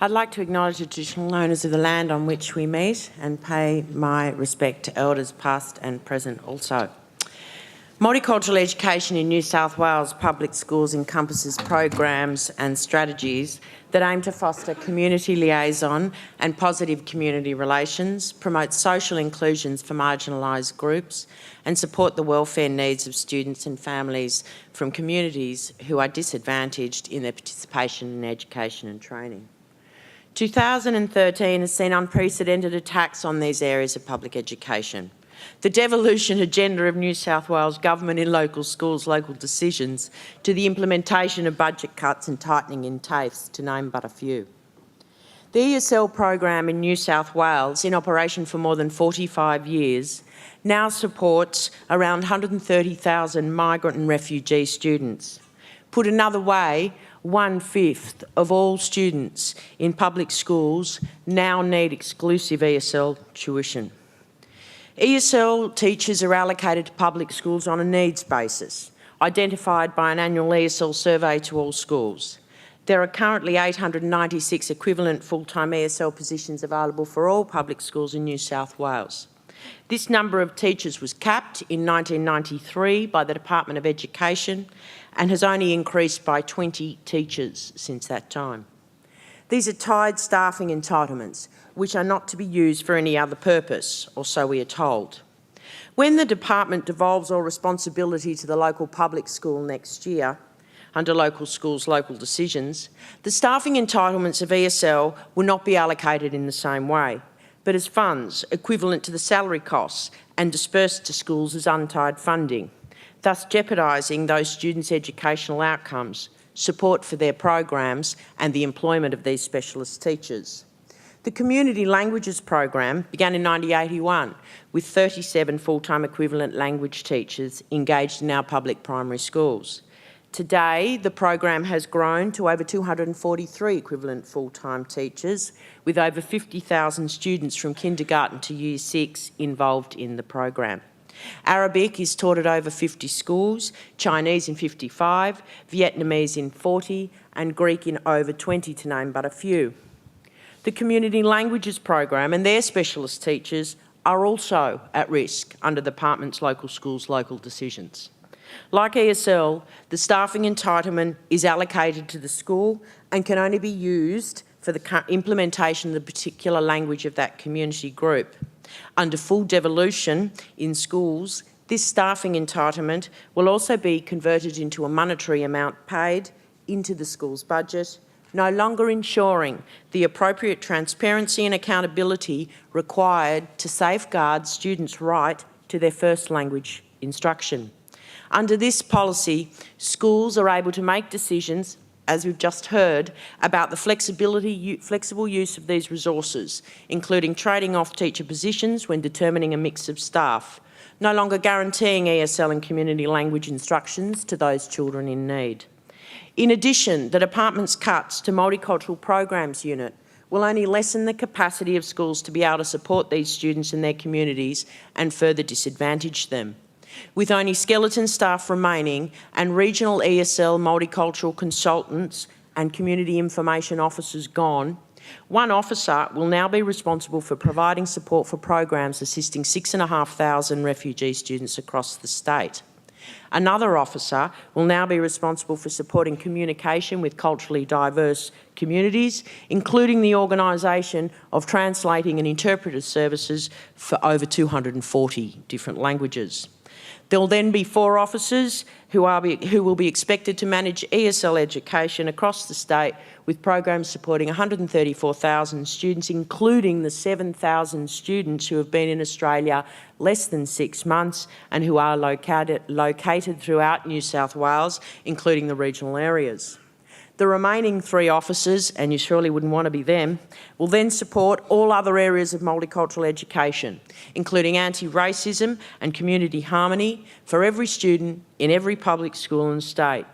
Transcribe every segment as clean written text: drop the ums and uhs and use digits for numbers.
I'd like to acknowledge the traditional owners of the land on which we meet and pay my respect to elders past and present also. Multicultural education in New South Wales public schools encompasses programs and strategies that aim to foster community liaison and positive community relations, promote social inclusions for marginalised groups, and support the welfare needs of students and families from communities who are disadvantaged in their participation in education and training. 2013 has seen unprecedented attacks on these areas of public education. The devolution agenda of New South Wales Government in local schools, local decisions, to the implementation of budget cuts and tightening in TAFEs, to name but a few. The ESL program in New South Wales, in operation for more than 45 years, now supports around 130,000 migrant and refugee students. Put another way, 1/5 of all students in public schools now need exclusive ESL tuition. ESL teachers are allocated to public schools on a needs basis, identified by an annual ESL survey to all schools. There are currently 896 equivalent full-time ESL positions available for all public schools in New South Wales. This number of teachers was capped in 1993 by the Department of Education and has only increased by 20 teachers since that time. These are tied staffing entitlements, which are not to be used for any other purpose, or so we are told. When the department devolves all responsibility to the local public school next year, under local schools, local decisions, the staffing entitlements of ESL will not be allocated in the same way, but as funds equivalent to the salary costs and dispersed to schools as untied funding, thus jeopardising those students' educational outcomes, support for their programs and the employment of these specialist teachers. The Community Languages program began in 1981 with 37 full-time equivalent language teachers engaged in our public primary schools. Today, the program has grown to over 243 equivalent full-time teachers, with over 50,000 students from kindergarten to Year 6 involved in the program. Arabic is taught at over 50 schools, Chinese in 55, Vietnamese in 40, and Greek in over 20, to name but a few. The Community Languages program and their specialist teachers are also at risk under the department's local schools, local decisions. Like ESL, the staffing entitlement is allocated to the school and can only be used for the implementation of the particular language of that community group. Under full devolution in schools, this staffing entitlement will also be converted into a monetary amount paid into the school's budget, no longer ensuring the appropriate transparency and accountability required to safeguard students' right to their first language instruction. Under this policy, schools are able to make decisions, as we've just heard, about the flexible use of these resources, including trading off teacher positions when determining a mix of staff, no longer guaranteeing ESL and community language instructions to those children in need. In addition, the department's cuts to Multicultural Programs Unit will only lessen the capacity of schools to be able to support these students and their communities and further disadvantage them. With only skeleton staff remaining and regional ESL multicultural consultants and community information officers gone, one officer will now be responsible for providing support for programs assisting 6,500 refugee students across the state. Another officer will now be responsible for supporting communication with culturally diverse communities, including the organisation of translating and interpreter services for over 240 different languages. There will then be 4 officers who will be expected to manage ESL education across the state, with programs supporting 134,000 students, including the 7,000 students who have been in Australia less than 6 months and who are located throughout New South Wales, including the regional areas. The remaining 3 officers, and you surely wouldn't want to be them, will then support all other areas of multicultural education, including anti-racism and community harmony for every student in every public school in the state.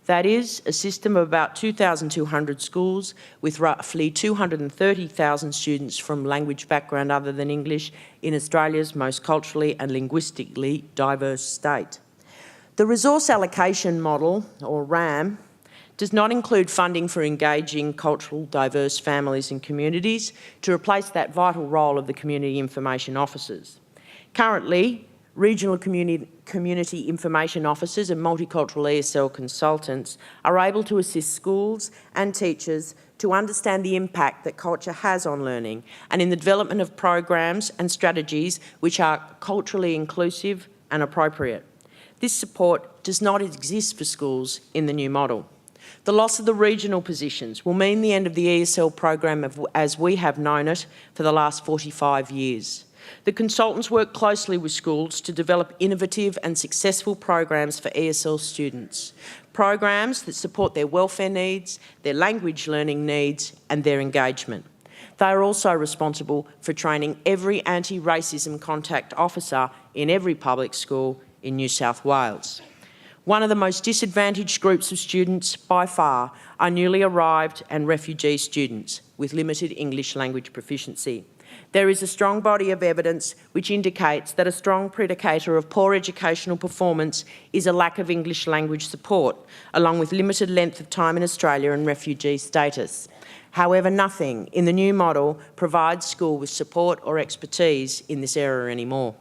That is, a system of about 2,200 schools with roughly 230,000 students from language background other than English in Australia's most culturally and linguistically diverse state. The Resource Allocation Model, or RAM, does not include funding for engaging cultural diverse families and communities to replace that vital role of the community information officers. Currently, regional community information officers and multicultural ESL consultants are able to assist schools and teachers to understand the impact that culture has on learning and in the development of programs and strategies which are culturally inclusive and appropriate. This support does not exist for schools in the new model. The loss of the regional positions will mean the end of the ESL program as we have known it for the last 45 years. The consultants work closely with schools to develop innovative and successful programs for ESL students, programs that support their welfare needs, their language learning needs and their engagement. They are also responsible for training every anti-racism contact officer in every public school in New South Wales. One of the most disadvantaged groups of students by far are newly arrived and refugee students with limited English language proficiency. There is a strong body of evidence which indicates that a strong predicator of poor educational performance is a lack of English language support, along with limited length of time in Australia and refugee status. However, nothing in the new model provides school with support or expertise in this area anymore.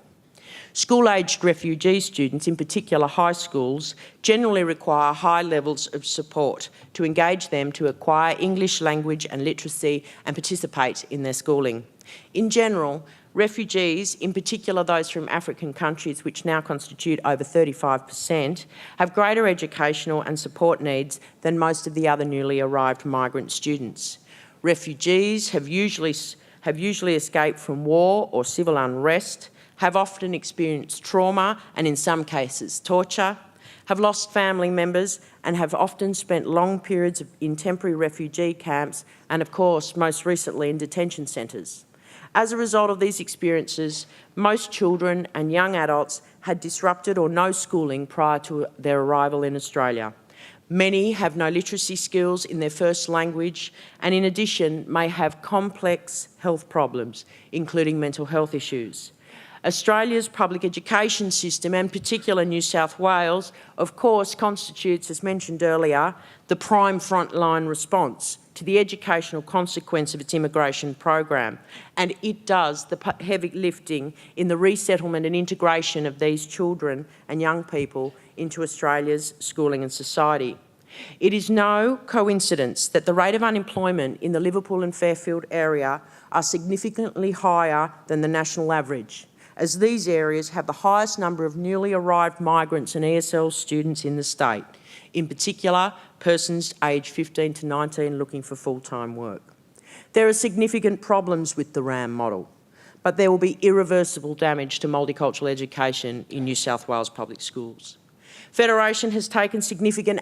School-aged refugee students, in particular high schools, generally require high levels of support to engage them to acquire English language and literacy and participate in their schooling. In general, refugees, in particular those from African countries, which now constitute over 35%, have greater educational and support needs than most of the other newly arrived migrant students. Refugees have usually escaped from war or civil unrest, have often experienced trauma and in some cases torture, have lost family members and have often spent long periods in temporary refugee camps and of course most recently in detention centres. As a result of these experiences, most children and young adults had disrupted or no schooling prior to their arrival in Australia. Many have no literacy skills in their first language and in addition may have complex health problems, including mental health issues. Australia's public education system, and particularly New South Wales, of course constitutes, as mentioned earlier, the prime frontline response to the educational consequence of its immigration program, and it does the heavy lifting in the resettlement and integration of these children and young people into Australia's schooling and society. It is no coincidence that the rate of unemployment in the Liverpool and Fairfield area are significantly higher than the national average, as these areas have the highest number of newly arrived migrants and ESL students in the state, in particular persons aged 15 to 19 looking for full-time work. There are significant problems with the RAM model, but there will be irreversible damage to multicultural education in New South Wales public schools. Federation has taken significant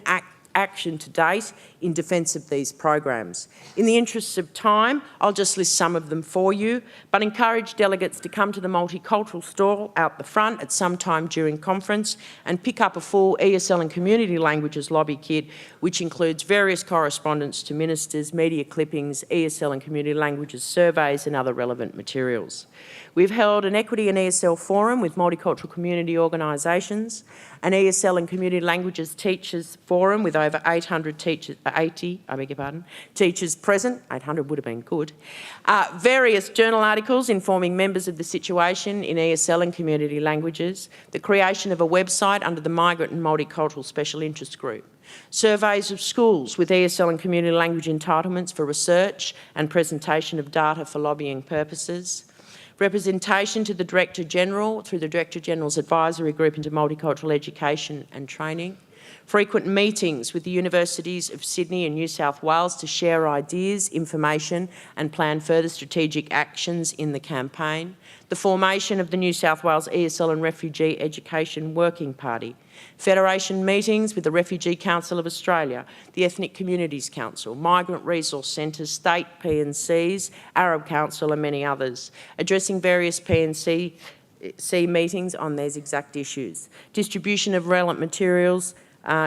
action to date in defence of these programs. In the interests of time, I'll just list some of them for you, but encourage delegates to come to the multicultural stall out the front at some time during conference and pick up a full ESL and community languages lobby kit, which includes various correspondence to ministers, media clippings, ESL and community languages surveys and other relevant materials. We've held an Equity and ESL forum with multicultural community organisations, an ESL and community languages teachers forum with over 800 teachers, teachers present. 800 would have been good. Various journal articles informing members of the situation in ESL and community languages, the creation of a website under the Migrant and Multicultural Special Interest Group, surveys of schools with ESL and community language entitlements for research and presentation of data for lobbying purposes, representation to the Director-General through the Director-General's Advisory Group into Multicultural Education and Training, frequent meetings with the Universities of Sydney and New South Wales to share ideas, information and plan further strategic actions in the campaign, the formation of the New South Wales ESL and Refugee Education Working Party, Federation meetings with the Refugee Council of Australia, the Ethnic Communities Council, Migrant Resource Centres, State P&Cs, Arab Council and many others, addressing various P&C meetings on these exact issues, distribution of relevant materials,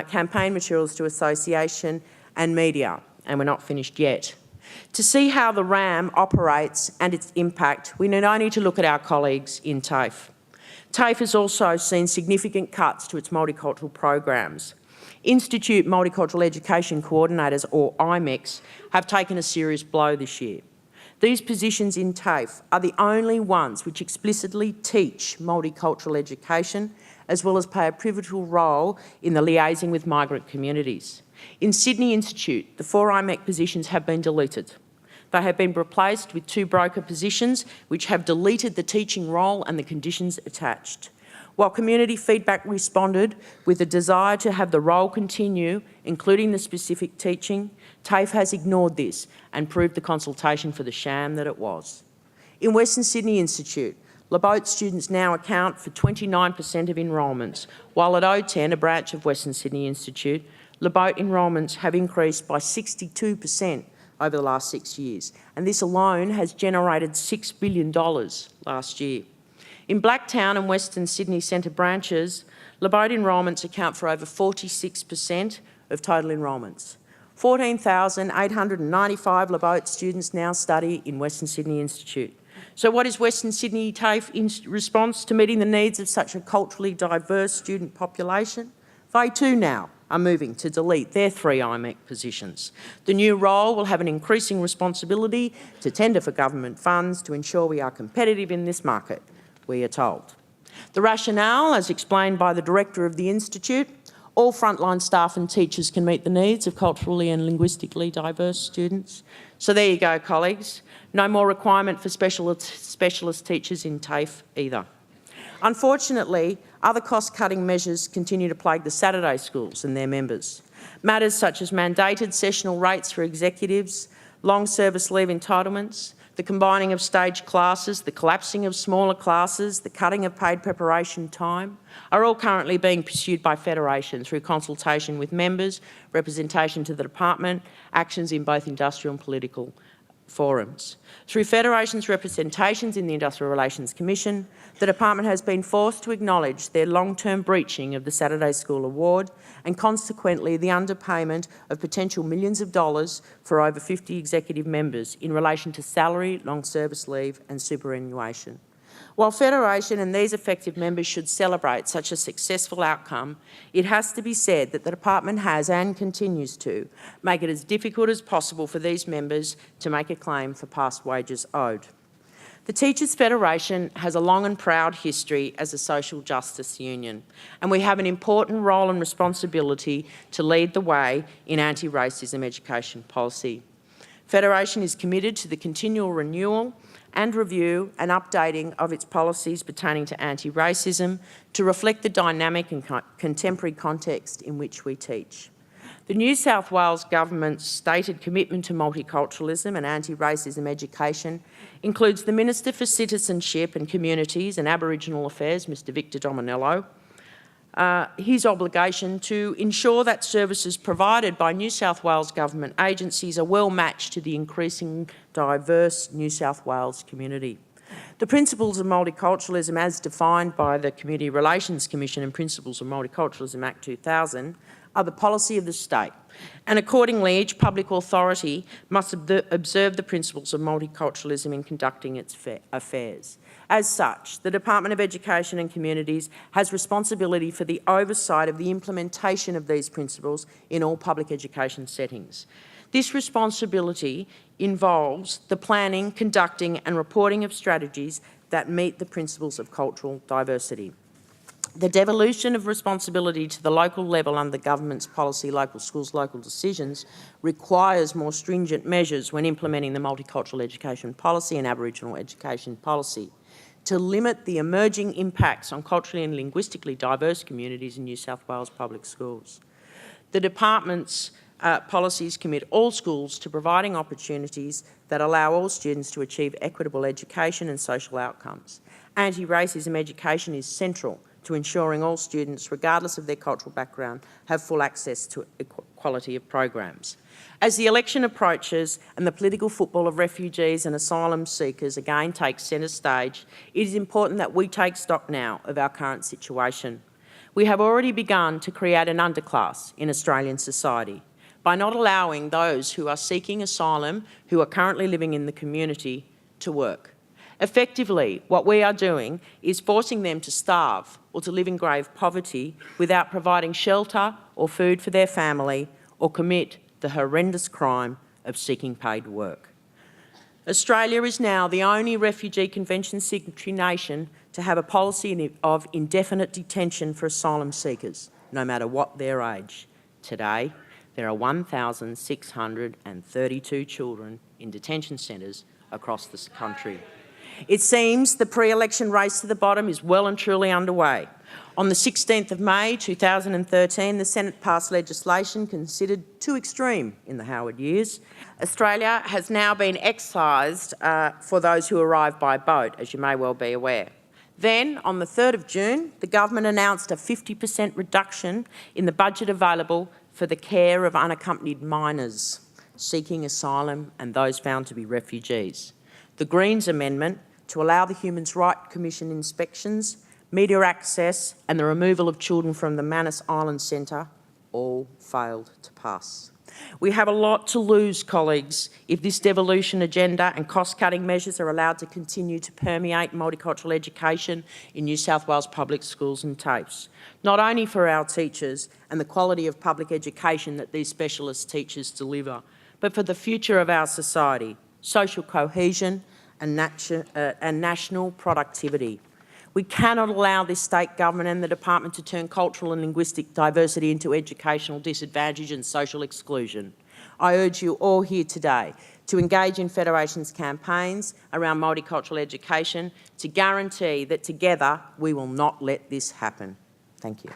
campaign materials to association and media, and we're not finished yet. To see how the RAM operates and its impact, we need only to look at our colleagues in TAFE. TAFE has also seen significant cuts to its multicultural programs. Institute Multicultural Education Coordinators, or IMECs, have taken a serious blow this year. These positions in TAFE are the only ones which explicitly teach multicultural education, as well as play a pivotal role in the liaising with migrant communities. In Sydney Institute, the 4 IMEC positions have been deleted. They have been replaced with 2 broker positions which have deleted the teaching role and the conditions attached. While community feedback responded with a desire to have the role continue, including the specific teaching, TAFE has ignored this and proved the consultation for the sham that it was. In Western Sydney Institute, Labote students now account for 29% of enrolments, while at O10, a branch of Western Sydney Institute, Labote enrolments have increased by 62% over the last 6 years, and this alone has generated $6 billion last year. In Blacktown and Western Sydney Centre branches, Labote enrolments account for over 46% of total enrolments. 14,895 Labote students now study in Western Sydney Institute. So what is Western Sydney TAFE in response to meeting the needs of such a culturally diverse student population? They too now are moving to delete their 3 IMEC positions. The new role will have an increasing responsibility to tender for government funds to ensure we are competitive in this market, we are told. The rationale, as explained by the Director of the Institute, all frontline staff and teachers can meet the needs of culturally and linguistically diverse students. So there you go, colleagues. No more requirement for specialist teachers in TAFE either. Unfortunately, other cost-cutting measures continue to plague the Saturday schools and their members. Matters such as mandated sessional rates for executives, long service leave entitlements, the combining of staged classes, the collapsing of smaller classes, the cutting of paid preparation time, are all currently being pursued by Federation through consultation with members, representation to the department, actions in both industrial and political forums. Through Federation's representations in the Industrial Relations Commission, the department has been forced to acknowledge their long-term breaching of the Saturday School Award and consequently the underpayment of potential millions of dollars for over 50 executive members in relation to salary, long service leave and superannuation. While Federation and these effective members should celebrate such a successful outcome, it has to be said that the department has and continues to make it as difficult as possible for these members to make a claim for past wages owed. The Teachers Federation has a long and proud history as a social justice union, and we have an important role and responsibility to lead the way in anti-racism education policy. Federation is committed to the continual renewal and review and updating of its policies pertaining to anti-racism to reflect the dynamic and contemporary context in which we teach. The New South Wales Government's stated commitment to multiculturalism and anti-racism education includes the Minister for Citizenship and Communities and Aboriginal Affairs, Mr Victor Dominello, his obligation to ensure that services provided by New South Wales Government agencies are well matched to the increasing diverse New South Wales community. The principles of multiculturalism as defined by the Community Relations Commission and Principles of Multiculturalism Act 2000 are the policy of the state, and accordingly each public authority must observe the principles of multiculturalism in conducting its affairs. As such, the Department of Education and Communities has responsibility for the oversight of the implementation of these principles in all public education settings. This responsibility involves the planning, conducting and reporting of strategies that meet the principles of cultural diversity. The devolution of responsibility to the local level under the government's policy, local schools, local decisions, requires more stringent measures when implementing the multicultural education policy and Aboriginal education policy to limit the emerging impacts on culturally and linguistically diverse communities in New South Wales public schools. The department's policies commit all schools to providing opportunities that allow all students to achieve equitable education and social outcomes. Anti-racism education is central to ensuring all students, regardless of their cultural background, have full access to equality of programs. As the election approaches and the political football of refugees and asylum seekers again takes centre stage, it is important that we take stock now of our current situation. We have already begun to create an underclass in Australian society by not allowing those who are seeking asylum, who are currently living in the community, to work. Effectively, what we are doing is forcing them to starve or to live in grave poverty without providing shelter or food for their family or commit the horrendous crime of seeking paid work. Australia is now the only Refugee Convention signatory nation to have a policy of indefinite detention for asylum seekers, no matter what their age. Today, there are 1,632 children in detention centres across this country. It seems the pre-election race to the bottom is well and truly underway. On the 16th of May 2013, the Senate passed legislation considered too extreme in the Howard years. Australia has now been excised for those who arrive by boat, as you may well be aware. Then, on the 3rd of June, the government announced a 50% reduction in the budget available for the care of unaccompanied minors seeking asylum and those found to be refugees. The Greens amendment to allow the Human Rights Commission inspections, media access and the removal of children from the Manus Island Centre all failed to pass. We have a lot to lose, colleagues, if this devolution agenda and cost-cutting measures are allowed to continue to permeate multicultural education in New South Wales public schools and TAFEs, not only for our teachers and the quality of public education that these specialist teachers deliver, but for the future of our society, social cohesion and national productivity. We cannot allow this state government and the department to turn cultural and linguistic diversity into educational disadvantage and social exclusion. I urge you all here today to engage in Federation's campaigns around multicultural education to guarantee that together we will not let this happen. Thank you.